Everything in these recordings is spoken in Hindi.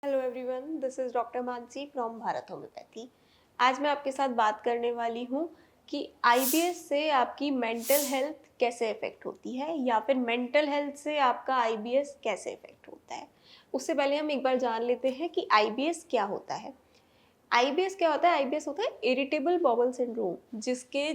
Hello everyone, this is doctor Mansi from Bharat homeopathy. आज मैं आपके साथ बात करने वाली हूँ कि आईबीएस से आपकी मेंटल हेल्थ कैसे इफ़ेक्ट होती है या फिर मेंटल हेल्थ से आपका आईबीएस कैसे इफ़ेक्ट होता है। उससे पहले हम एक बार जान लेते हैं कि आईबीएस क्या होता है। आईबीएस क्या होता है? आईबीएस होता है इरिटेबल बॉवल सिंड्रोम, जिसके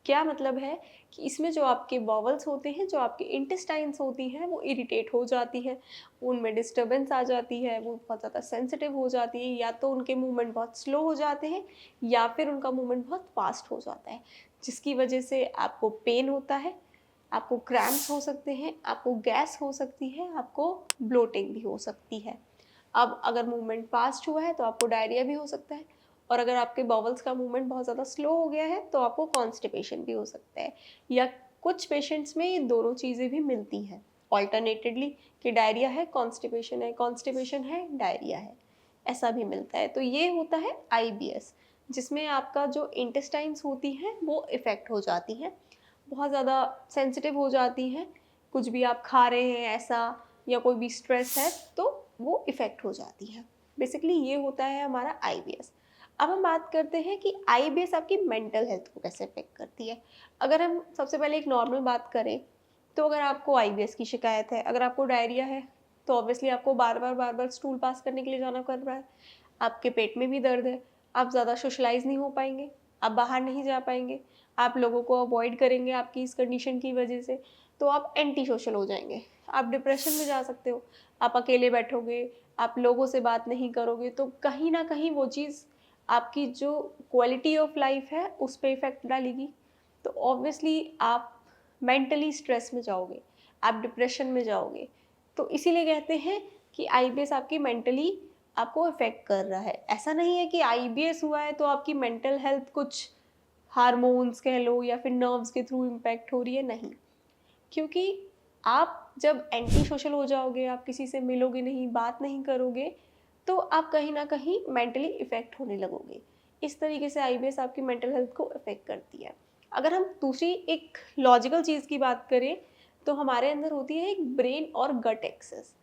क्या मतलब है कि इसमें जो आपके बॉवल्स होते हैं, जो आपके इंटेस्टाइन्स होती हैं, वो इरिटेट हो जाती हैं, उनमें डिस्टर्बेंस आ जाती है, वो बहुत ज़्यादा सेंसिटिव हो जाती है, या तो उनके मूवमेंट बहुत स्लो हो जाते हैं या फिर उनका मूवमेंट बहुत फास्ट हो जाता है, जिसकी वजह से आपको पेन होता है, आपको क्रैम्प्स हो सकते हैं, आपको गैस हो सकती है, आपको ब्लोटिंग भी हो सकती है। अब अगर मूवमेंट फास्ट हुआ है तो आपको डायरिया भी हो सकता है, और अगर आपके बॉवल्स का मूवमेंट बहुत ज़्यादा स्लो हो गया है तो आपको कॉन्स्टिपेशन भी हो सकता है, या कुछ पेशेंट्स में ये दोनों चीज़ें भी मिलती हैं ऑल्टरनेटेडली, कि डायरिया है कॉन्स्टिपेशन है डायरिया है, ऐसा भी मिलता है। तो ये होता है आईबीएस, जिसमें आपका जो इंटेस्टाइन्स होती हैं वो इफ़ेक्ट हो जाती हैं, बहुत ज़्यादा सेंसिटिव हो जाती हैं। कुछ भी आप खा रहे हैं ऐसा, या कोई भी स्ट्रेस है, तो वो इफ़ेक्ट हो जाती है। बेसिकली ये होता है हमारा आईबीएस। अब हम बात करते हैं कि आईबीएस आपकी मेंटल हेल्थ को कैसे इफ़ेक्ट करती है। अगर हम सबसे पहले एक नॉर्मल बात करें, तो अगर आपको आईबीएस की शिकायत है, अगर आपको डायरिया है, तो ऑब्वियसली आपको बार-बार स्टूल पास करने के लिए जाना पड़ रहा है। आपके पेट में भी दर्द है, आप ज़्यादा सोशलाइज़ नहीं हो पाएँगे, आप बाहर नहीं जा पाएँगे, आप लोगों को अवॉइड करेंगे आपकी इस कंडीशन की वजह से, तो आप एंटी सोशल हो जाएँगे। आप डिप्रेशन में जा सकते हो, आप अकेले बैठोगे, आप लोगों से बात नहीं करोगे, तो कहीं न कहीं वो चीज़ आपकी जो क्वालिटी ऑफ लाइफ़ है, उस पे इफ़ेक्ट डालेगी। तो ऑब्वियसली आप मेंटली स्ट्रेस में जाओगे, आप डिप्रेशन में जाओगे। तो इसीलिए कहते हैं कि आईबीएस आपकी मेंटली आपको इफ़ेक्ट कर रहा है। ऐसा नहीं है कि आईबीएस हुआ है तो आपकी मेंटल हेल्थ कुछ हार्मोन्स कह लो या फिर नर्व्स के थ्रू इम्पैक्ट हो रही है, नहीं। क्योंकि आप जब एंटी सोशल हो जाओगे, आप किसी से मिलोगे नहीं, बात नहीं करोगे, तो आप कहीं न कहीं मेंटली इफ़ेक्ट होने लगोगे। इस तरीके से आईबीएस आपकी मेंटल हेल्थ को इफ़ेक्ट करती है। अगर हम दूसरी एक लॉजिकल चीज़ की बात करें, तो हमारे अंदर होती है एक ब्रेन और गट एक्सेस,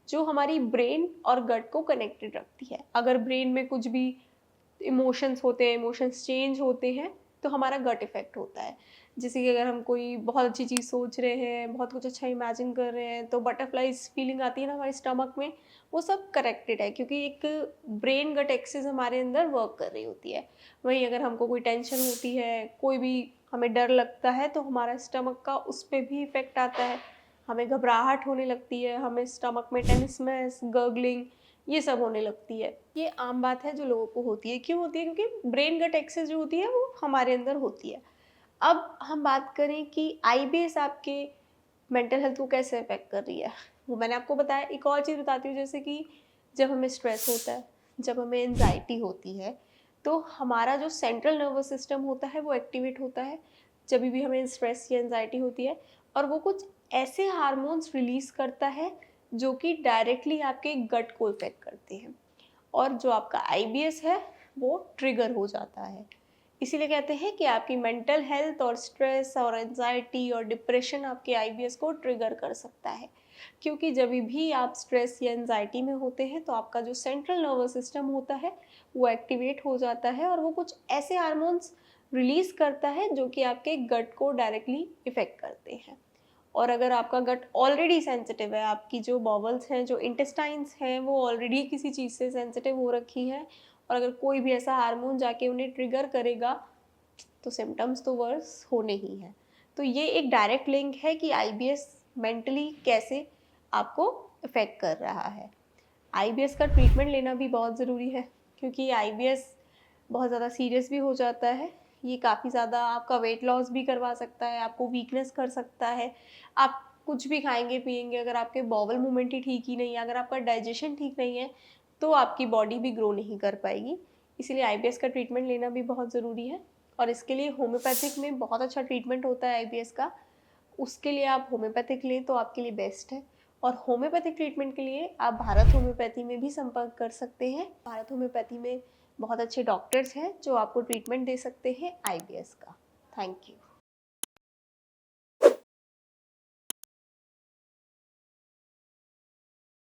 जो हमारी ब्रेन और गट को कनेक्टेड रखती है। अगर ब्रेन में कुछ भी इमोशंस होते हैं, इमोशंस चेंज होते हैं, तो हमारा गट इफ़ेक्ट होता है। जैसे कि अगर हम कोई बहुत अच्छी चीज़ सोच रहे हैं, बहुत कुछ अच्छा इमेजिन कर रहे हैं, तो बटरफ्लाइज़ फीलिंग आती है ना हमारे स्टमक में, वो सब कनेक्टेड है, क्योंकि एक ब्रेन गट एक्सिस हमारे अंदर वर्क कर रही होती है। वहीं अगर हमको कोई टेंशन होती है, कोई भी हमें डर लगता है, तो हमारा स्टमक का उस पे भी इफ़ेक्ट आता है। हमें घबराहट होने लगती है, हमें स्टमक में टेनिसनेस, गर्गलिंग, ये सब होने लगती है। ये आम बात है जो लोगों को होती है। क्यों होती है? क्योंकि ब्रेन गट एक्सेस जो होती है वो हमारे अंदर होती है। अब हम बात करें कि आईबीएस आपके मेंटल हेल्थ को कैसे अफ़ेक्ट कर रही है, वो मैंने आपको बताया। एक और चीज़ बताती हूँ, जैसे कि जब हमें स्ट्रेस होता है, जब हमें एंग्ज़ायटी होती है, तो हमारा जो सेंट्रल नर्वस सिस्टम होता है वो एक्टिवेट होता है, जभी भी हमें स्ट्रेस या एंग्ज़ायटी होती है, और वो कुछ ऐसे हार्मोन्स रिलीज़ करता है जो कि डायरेक्टली आपके गट को इफ़ेक्ट करते हैं, और जो आपका आईबीएस है वो ट्रिगर हो जाता है। इसीलिए कहते हैं कि आपकी मेंटल हेल्थ और स्ट्रेस और एंजाइटी और डिप्रेशन आपके आईबीएस को ट्रिगर कर सकता है, क्योंकि जब भी आप स्ट्रेस या एंजाइटी में होते हैं तो आपका जो सेंट्रल नर्वस सिस्टम होता है वो एक्टिवेट हो जाता है, और वो कुछ ऐसे हार्मोन्स रिलीज करता है जो कि आपके गट को डायरेक्टली इफेक्ट करते हैं। और अगर आपका गट ऑलरेडी सेंसिटिव है, आपकी जो बॉवल्स हैं, जो इंटेस्टाइन्स हैं, वो ऑलरेडी किसी चीज़ से सेंसिटिव हो रखी हैं, और अगर कोई भी ऐसा हार्मोन जाके उन्हें ट्रिगर करेगा, तो सिम्पटम्स तो वर्स होने ही हैं। तो ये एक डायरेक्ट लिंक है कि आईबीएस मेंटली कैसे आपको इफ़ेक्ट कर रहा है। आईबीएस का ट्रीटमेंट लेना भी बहुत ज़रूरी है, क्योंकि आईबीएस बहुत ज़्यादा सीरियस भी हो जाता है। ये काफ़ी ज़्यादा आपका वेट लॉस भी करवा सकता है, आपको वीकनेस कर सकता है। आप कुछ भी खाएँगे-पिएँगे, अगर आपके बॉवल मूवमेंट ही ठीक ही नहीं है, अगर आपका डाइजेशन ठीक नहीं है, तो आपकी बॉडी भी ग्रो नहीं कर पाएगी। इसीलिए आईबीएस का ट्रीटमेंट लेना भी बहुत ज़रूरी है, और इसके लिए होम्योपैथिक में बहुत अच्छा ट्रीटमेंट होता है आईबीएस का। उसके लिए आप होम्योपैथिक लें तो आपके लिए बेस्ट है, और होम्योपैथिक ट्रीटमेंट के लिए आप भारत होम्योपैथी में भी संपर्क कर सकते हैं। भारत होम्योपैथी में बहुत अच्छे डॉक्टर्स हैं जो आपको ट्रीटमेंट दे सकते हैं आईबीएस का। Thank you.